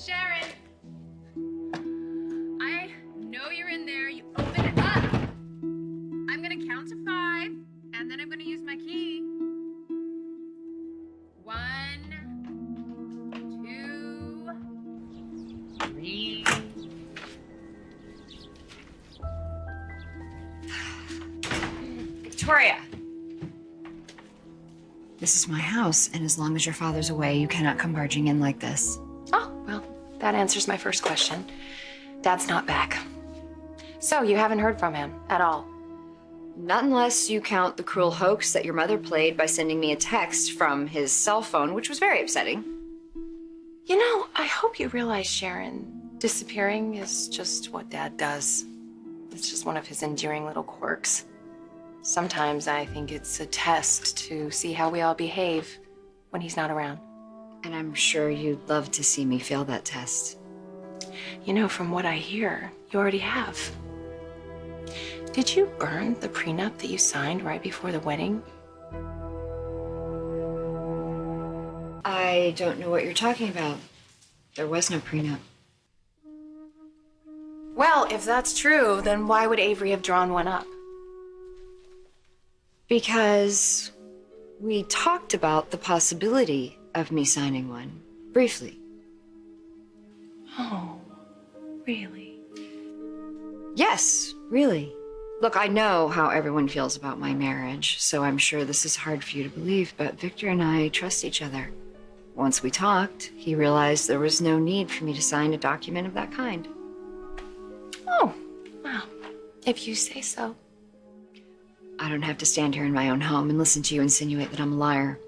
Sharon! I know you're in there. You open it up. I'm gonna count to 5, and then I'm gonna use my key. 1, 2, 3. Victoria! This is my house, and as long as your father's away, you cannot come barging in like this. Oh, well, that answers my first question. Dad's not back. So you haven't heard from him at all? Not unless you count the cruel hoax that your mother played by sending me a text from his cell phone, which was very upsetting. You know, I hope you realize, Sharon, disappearing is just what Dad does. It's just one of his endearing little quirks. Sometimes I think it's a test to see how we all behave when he's not around. And I'm sure you'd love to see me fail that test. You know, from what I hear, you already have. Did you burn the prenup that you signed right before the wedding? I don't know what you're talking about. There was no prenup. Well, if that's true, then why would Avery have drawn one up? Because we talked about the possibility of me signing one, briefly. Oh, really? Yes, really. Look, I know how everyone feels about my marriage, so I'm sure this is hard for you to believe, but Victor and I trust each other. Once we talked, he realized there was no need for me to sign a document of that kind. Oh, well, if you say so. I don't have to stand here in my own home and listen to you insinuate that I'm a liar.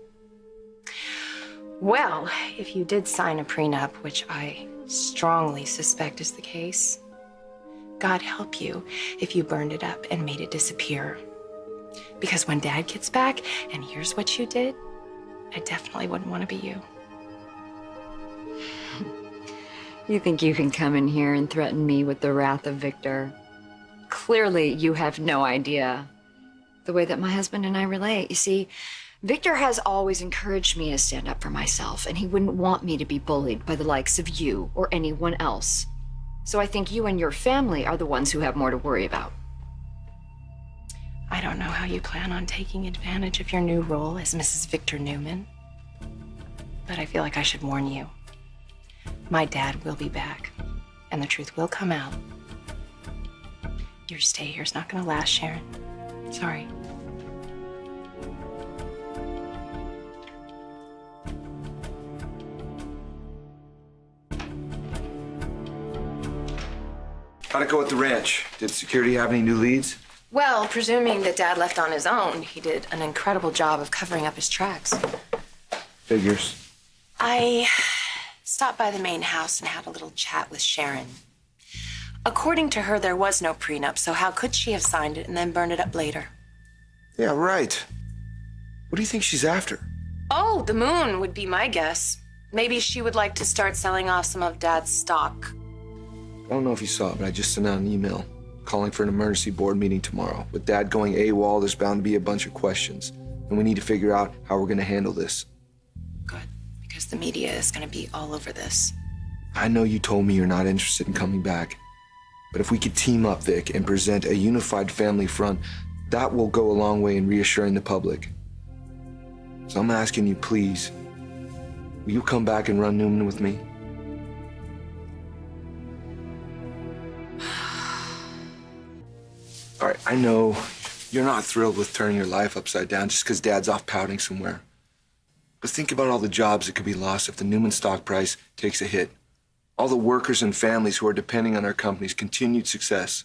Well, if you did sign a prenup, which I strongly suspect is the case, God help you if you burned it up and made it disappear. Because when Dad gets back and hears what you did, I definitely wouldn't want to be you. You think you can come in here and threaten me with the wrath of Victor? Clearly, you have no idea the way that my husband and I relate. You see, Victor has always encouraged me to stand up for myself, and he wouldn't want me to be bullied by the likes of you or anyone else. So I think you and your family are the ones who have more to worry about. I don't know how you plan on taking advantage of your new role as Mrs. Victor Newman, but I feel like I should warn you. My dad will be back, and the truth will come out. Your stay here is not going to last, Sharon. Sorry. How'd it go at the ranch? Did security have any new leads? Well, presuming that Dad left on his own, he did an incredible job of covering up his tracks. Figures. I stopped by the main house and had a little chat with Sharon. According to her, there was no prenup, so how could she have signed it and then burned it up later? Yeah, right. What do you think she's after? Oh, the moon would be my guess. Maybe she would like to start selling off some of Dad's stock. I don't know if you saw it, but I just sent out an email calling for an emergency board meeting tomorrow. With Dad going AWOL, there's bound to be a bunch of questions, and we need to figure out how we're going to handle this. Good, because the media is going to be all over this. I know you told me you're not interested in coming back, but if we could team up, Vic, and present a unified family front, that will go a long way in reassuring the public. So I'm asking you, please, will you come back and run Newman with me? All right, I know you're not thrilled with turning your life upside down just because Dad's off pouting somewhere. But think about all the jobs that could be lost if the Newman stock price takes a hit. All the workers and families who are depending on our company's continued success.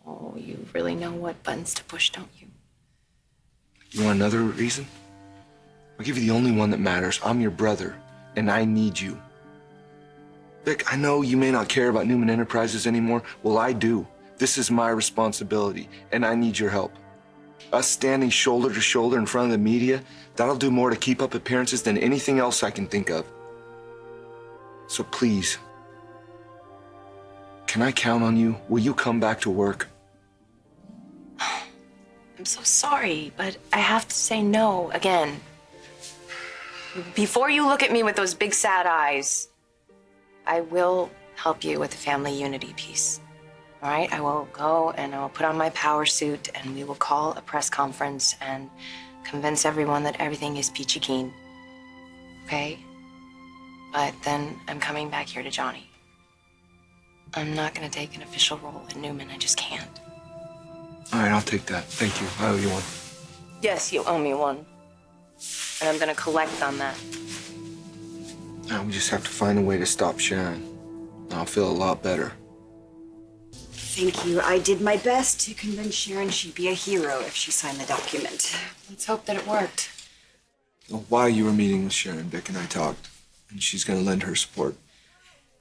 Oh, you really know what buttons to push, don't you? You want another reason? I'll give you the only one that matters. I'm your brother, and I need you. Vic, I know you may not care about Newman Enterprises anymore. Well, I do. This is my responsibility, and I need your help. Us standing shoulder to shoulder in front of the media, that'll do more to keep up appearances than anything else I can think of. So please, can I count on you? Will you come back to work? I'm so sorry, but I have to say no again. Before you look at me with those big sad eyes, I will help you with the family unity piece. All right, I will go and I will put on my power suit and we will call a press conference and convince everyone that everything is peachy keen. Okay? But then I'm coming back here to Johnny. I'm not gonna take an official role in Newman. I just can't. All right, I'll take that. Thank you. I owe you one. Yes, you owe me one. And I'm gonna collect on that. Now we just have to find a way to stop Sharon. I'll feel a lot better. Thank you. I did my best to convince Sharon she'd be a hero if she signed the document. Let's hope that it worked. Well, while you were meeting with Sharon, Vic and I talked, and she's going to lend her support.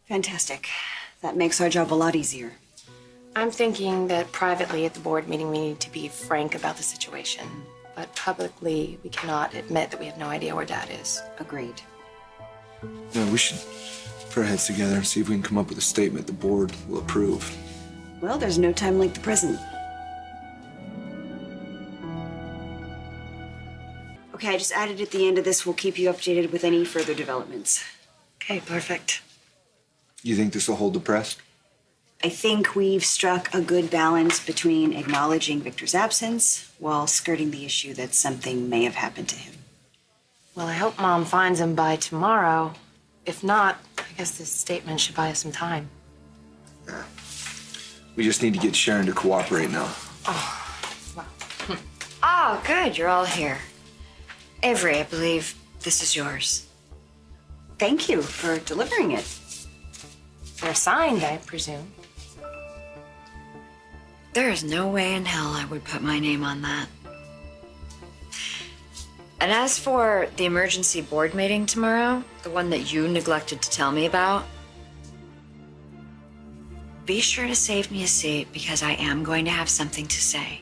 Fantastic. That makes our job a lot easier. I'm thinking that privately at the board meeting we need to be frank about the situation. But publicly, we cannot admit that we have no idea where Dad is. Agreed. No, we should put our heads together and see if we can come up with a statement the board will approve. Well, there's no time like the present. Okay, I just added at the end of this. We'll keep you updated with any further developments. Okay, perfect. You think this will hold the press? I think we've struck a good balance between acknowledging Victor's absence while skirting the issue that something may have happened to him. Well, I hope Mom finds him by tomorrow. If not, I guess this statement should buy us some time. We just need to get Sharon to cooperate now. Oh, good. You're all here. Avery, I believe this is yours. Thank you for delivering it. They're signed, I presume. There is no way in hell I would put my name on that. And as for the emergency board meeting tomorrow, the one that you neglected to tell me about, be sure to save me a seat because I am going to have something to say.